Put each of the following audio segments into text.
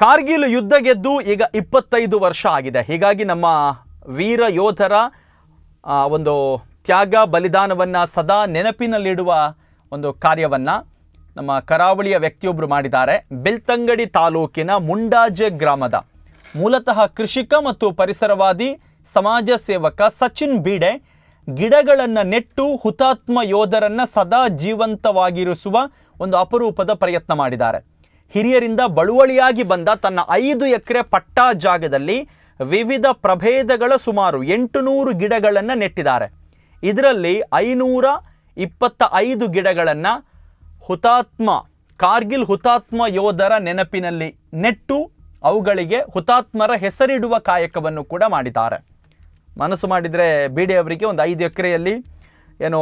ಕಾರ್ಗಿಲ್ ಯುದ್ಧ ಗೆದ್ದು ಈಗ 25 ವರ್ಷ ಆಗಿದೆ. ಹೀಗಾಗಿ ನಮ್ಮ ವೀರ ಯೋಧರ ಒಂದು ತ್ಯಾಗ ಬಲಿದಾನವನ್ನು ಸದಾ ನೆನಪಿನಲ್ಲಿಡುವ ಒಂದು ಕಾರ್ಯವನ್ನು ನಮ್ಮ ಕರಾವಳಿಯ ವ್ಯಕ್ತಿಯೊಬ್ಬರು ಮಾಡಿದ್ದಾರೆ. ಬೆಳ್ತಂಗಡಿ ತಾಲೂಕಿನ ಮುಂಡಾಜೆ ಗ್ರಾಮದ ಮೂಲತಃ ಕೃಷಿಕ ಮತ್ತು ಪರಿಸರವಾದಿ ಸಮಾಜ ಸೇವಕ ಸಚಿನ್ ಬೀಡೆ ಗಿಡಗಳನ್ನು ನೆಟ್ಟು ಹುತಾತ್ಮ ಯೋಧರನ್ನು ಸದಾ ಜೀವಂತವಾಗಿರಿಸುವ ಒಂದು ಅಪರೂಪದ ಪ್ರಯತ್ನ ಮಾಡಿದ್ದಾರೆ. ಹಿರಿಯರಿಂದ ಬಳುವಳಿಯಾಗಿ ಬಂದ ತನ್ನ 5 ಎಕರೆ ಪಟ್ಟಾ ಜಾಗದಲ್ಲಿ ವಿವಿಧ ಪ್ರಭೇದಗಳ ಸುಮಾರು 800 ಗಿಡಗಳನ್ನು ನೆಟ್ಟಿದ್ದಾರೆ. ಇದರಲ್ಲಿ 525 ಗಿಡಗಳನ್ನು ಕಾರ್ಗಿಲ್ ಹುತಾತ್ಮ ಯೋಧರ ನೆನಪಿನಲ್ಲಿ ನೆಟ್ಟು ಅವುಗಳಿಗೆ ಹುತಾತ್ಮರ ಹೆಸರಿಡುವ ಕಾಯಕವನ್ನು ಕೂಡ ಮಾಡಿದ್ದಾರೆ. ಮನಸ್ಸು ಮಾಡಿದರೆ ಬೀಡೆ ಅವರಿಗೆ ಒಂದು 5 ಎಕರೆಯಲ್ಲಿ ಏನೋ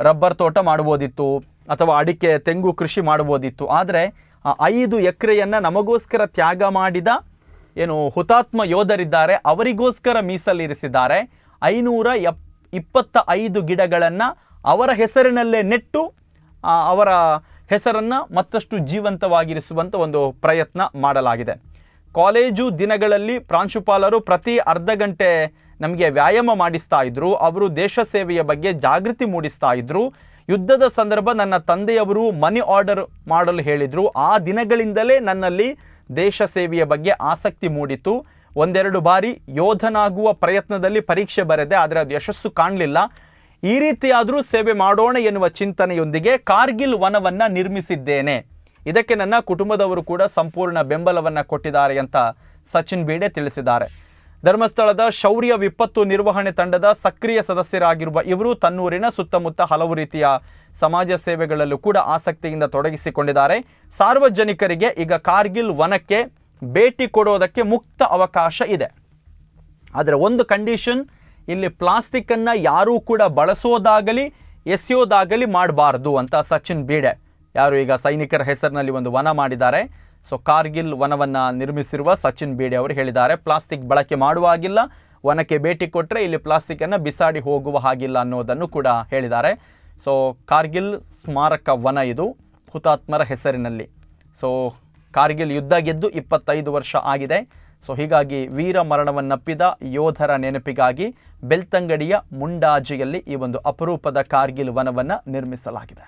ರಬ್ಬರ್ ತೋಟ ಮಾಡ್ಬೋದಿತ್ತು ಅಥವಾ ಅಡಿಕೆ ತೆಂಗು ಕೃಷಿ ಮಾಡ್ಬೋದಿತ್ತು. ಆದರೆ ಆ 5 ಎಕರೆಯನ್ನು ನಮಗೋಸ್ಕರ ತ್ಯಾಗ ಮಾಡಿದ ಏನು ಹುತಾತ್ಮ ಯೋಧರಿದ್ದಾರೆ ಅವರಿಗೋಸ್ಕರ ಮೀಸಲಿರಿಸಿದ್ದಾರೆ. 525 ಗಿಡಗಳನ್ನು ಅವರ ಹೆಸರಿನಲ್ಲೇ ನೆಟ್ಟು ಅವರ ಹೆಸರನ್ನು ಮತ್ತಷ್ಟು ಜೀವಂತವಾಗಿರಿಸುವಂಥ ಒಂದು ಪ್ರಯತ್ನ ಮಾಡಲಾಗಿದೆ. ಕಾಲೇಜು ದಿನಗಳಲ್ಲಿ ಪ್ರಾಂಶುಪಾಲರು ಪ್ರತಿ ಅರ್ಧ ಗಂಟೆ ನಮಗೆ ವ್ಯಾಯಾಮ ಮಾಡಿಸ್ತಾ ಇದ್ರು. ಅವರು ದೇಶ ಸೇವೆಯ ಬಗ್ಗೆ ಜಾಗೃತಿ ಮೂಡಿಸ್ತಾ ಇದ್ರು. ಯುದ್ಧದ ಸಂದರ್ಭ ನನ್ನ ತಂದೆಯವರು ಮನಿ ಆರ್ಡರ್ ಮಾಡಲು ಹೇಳಿದರು. ಆ ದಿನಗಳಿಂದಲೇ ನನ್ನಲ್ಲಿ ದೇಶ ಸೇವೆಯ ಬಗ್ಗೆ ಆಸಕ್ತಿ ಮೂಡಿತು. ಒಂದೆರಡು ಬಾರಿ ಯೋಧನಾಗುವ ಪ್ರಯತ್ನದಲ್ಲಿ ಪರೀಕ್ಷೆ ಬರೆದೆ, ಆದರೆ ಅದು ಯಶಸ್ಸು ಕಾಣಲಿಲ್ಲ. ಈ ರೀತಿಯಾದರೂ ಸೇವೆ ಮಾಡೋಣ ಎನ್ನುವ ಚಿಂತನೆಯೊಂದಿಗೆ ಕಾರ್ಗಿಲ್ ವನವನ್ನು ನಿರ್ಮಿಸಿದ್ದೇನೆ. ಇದಕ್ಕೆ ನನ್ನ ಕುಟುಂಬದವರು ಕೂಡ ಸಂಪೂರ್ಣ ಬೆಂಬಲವನ್ನು ಕೊಟ್ಟಿದ್ದಾರೆ ಅಂತ ಸಚಿನ್ ಬೀಡೆ ತಿಳಿಸಿದ್ದಾರೆ. ಧರ್ಮಸ್ಥಳದ ಶೌರ್ಯ ವಿಪತ್ತು ನಿರ್ವಹಣೆ ತಂಡದ ಸಕ್ರಿಯ ಸದಸ್ಯರಾಗಿರುವ ಇವರು ತನ್ನೂರಿನ ಸುತ್ತಮುತ್ತ ಹಲವು ರೀತಿಯ ಸಮಾಜ ಸೇವೆಗಳಲ್ಲೂ ಕೂಡ ಆಸಕ್ತಿಯಿಂದ ತೊಡಗಿಸಿಕೊಂಡಿದ್ದಾರೆ. ಸಾರ್ವಜನಿಕರಿಗೆ ಈಗ ಕಾರ್ಗಿಲ್ ವನಕ್ಕೆ ಭೇಟಿ ಕೊಡೋದಕ್ಕೆ ಮುಕ್ತ ಅವಕಾಶ ಇದೆ. ಆದರೆ ಒಂದು ಕಂಡೀಷನ್, ಇಲ್ಲಿ ಪ್ಲಾಸ್ಟಿಕ್ಕನ್ನು ಯಾರೂ ಕೂಡ ಬಳಸೋದಾಗಲಿ ಎಸೆಯೋದಾಗಲಿ ಮಾಡಬಾರ್ದು ಅಂತ ಸಚಿನ್ ಬೀಡೆ ಯಾರು ಈಗ ಸೈನಿಕರ ಹೆಸರಿನಲ್ಲಿ ಒಂದು ವನ ಮಾಡಿದ್ದಾರೆ. ಸೊ ಕಾರ್ಗಿಲ್ ವನವನ್ನು ನಿರ್ಮಿಸಿರುವ ಸಚಿನ್ ಬೀಡೆ ಅವರು ಹೇಳಿದ್ದಾರೆ, ಪ್ಲಾಸ್ಟಿಕ್ ಬಳಕೆ ಮಾಡುವ ಹಾಗಿಲ್ಲ, ವನಕ್ಕೆ ಭೇಟಿ ಕೊಟ್ಟರೆ ಇಲ್ಲಿ ಪ್ಲಾಸ್ಟಿಕ್ಕನ್ನು ಬಿಸಾಡಿ ಹೋಗುವ ಹಾಗಿಲ್ಲ ಅನ್ನೋದನ್ನು ಕೂಡ ಹೇಳಿದ್ದಾರೆ. ಸೊ ಕಾರ್ಗಿಲ್ ಸ್ಮಾರಕ ವನ ಇದು ಹುತಾತ್ಮರ ಹೆಸರಿನಲ್ಲಿ. ಸೊ ಕಾರ್ಗಿಲ್ ಯುದ್ಧ ಗೆದ್ದು 25 ವರ್ಷ ಆಗಿದೆ. ಸೊ ಹೀಗಾಗಿ ವೀರ ಮರಣವನ್ನಪ್ಪಿದ ಯೋಧರ ನೆನಪಿಗಾಗಿ ಬೆಳ್ತಂಗಡಿಯ ಮುಂಡಾಜೆಯಲ್ಲಿ ಈ ಒಂದು ಅಪರೂಪದ ಕಾರ್ಗಿಲ್ ವನವನ್ನು ನಿರ್ಮಿಸಲಾಗಿದೆ.